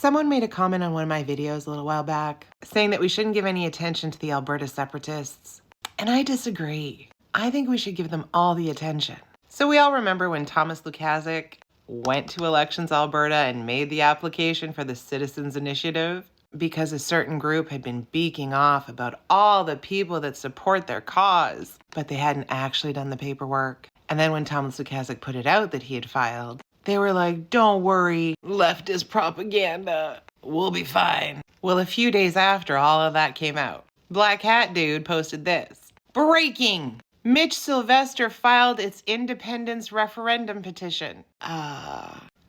Someone made a comment on one of my videos a little while back saying that we shouldn't give any attention to the Alberta separatists. And I disagree. I think we should give them all the attention. So we all remember when Thomas Lukaszuk went to Elections Alberta and made the application for the Citizens Initiative because a certain group had been beaking off about all the people that support their cause, but they hadn't actually done the paperwork. And then when Thomas Lukaszuk put it out that he had filed, they were like, don't worry, leftist propaganda, we'll be fine. Well, a few days after all of that came out, Black Hat Dude posted this. Breaking! Mitch Sylvester filed its independence referendum petition.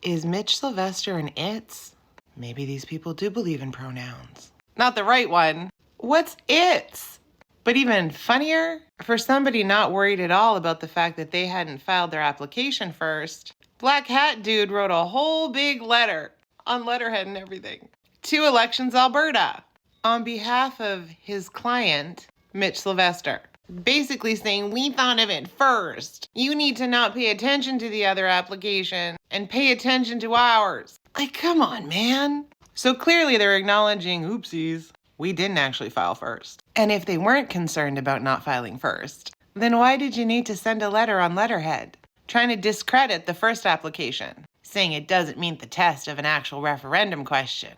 Is Mitch Sylvester an its? Maybe these people do believe in pronouns. Not the right one. What's its? But even funnier, for somebody not worried at all about the fact that they hadn't filed their application first, Black Hat Dude wrote a whole big letter on letterhead and everything to Elections Alberta on behalf of his client, Mitch Sylvester. Basically saying, we thought of it first. You need to not pay attention to the other application and pay attention to ours. Like, come on, man. So clearly they're acknowledging, oopsies, we didn't actually file first. And if they weren't concerned about not filing first, then why did you need to send a letter on letterhead, trying to discredit the first application, saying it doesn't meet the test of an actual referendum question?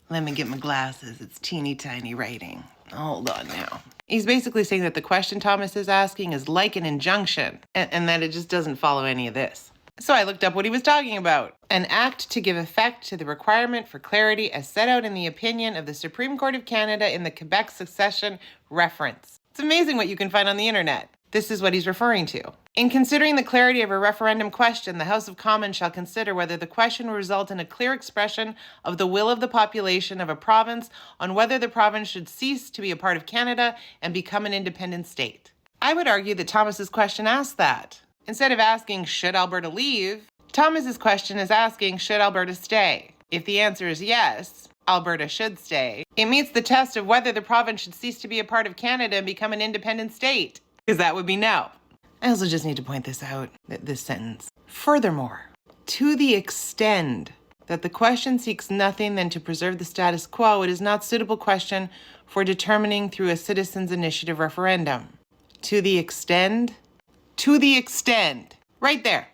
Let me get my glasses. It's teeny tiny writing. Hold on now. He's basically saying that the question Thomas is asking is like an injunction, and that it just doesn't follow any of this. So I looked up what he was talking about. An act to give effect to the requirement for clarity as set out in the opinion of the Supreme Court of Canada in the Quebec Succession Reference. It's amazing what you can find on the internet. This is what he's referring to. In considering the clarity of a referendum question, the House of Commons shall consider whether the question will result in a clear expression of the will of the population of a province on whether the province should cease to be a part of Canada and become an independent state. I would argue that Thomas's question asked that. Instead of asking, should Alberta leave, Thomas's question is asking, should Alberta stay? If the answer is yes, Alberta should stay, it meets the test of whether the province should cease to be a part of Canada and become an independent state. Because that would be no. I also just need to point this out, this sentence. Furthermore, to the extent that the question seeks nothing than to preserve the status quo, it is not a suitable question for determining through a citizens' initiative referendum. To the extent, right there.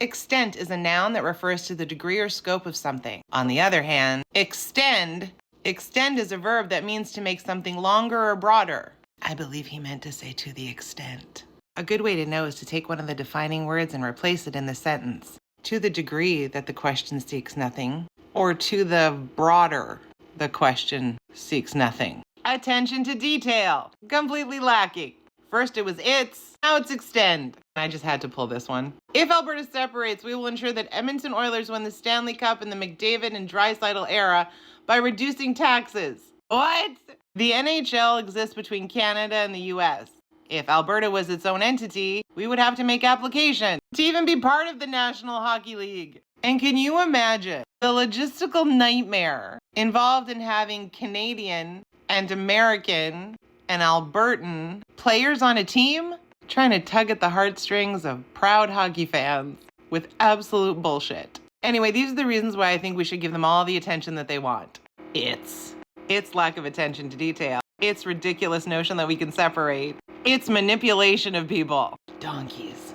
Extent is a noun that refers to the degree or scope of something. On the other hand, extend is a verb that means to make something longer or broader. I believe he meant to say to the extent. A good way to know is to take one of the defining words and replace it in the sentence. To the degree that the question seeks nothing, or to the broader the question seeks nothing. Attention to detail. Completely lacking. First it was its, now it's extend. I just had to pull this one. If Alberta separates, we will ensure that Edmonton Oilers win the Stanley Cup in the McDavid and Draisaitl era by reducing taxes. What? The NHL exists between Canada and the US. If Alberta was its own entity, we would have to make application to even be part of the National Hockey League. And can you imagine the logistical nightmare involved in having Canadian and American and Albertan players on a team trying to tug at the heartstrings of proud hockey fans with absolute bullshit? Anyway, these are the reasons why I think we should give them all the attention that they want. It's lack of attention to detail. It's ridiculous notion that we can separate. It's manipulation of people. Donkeys.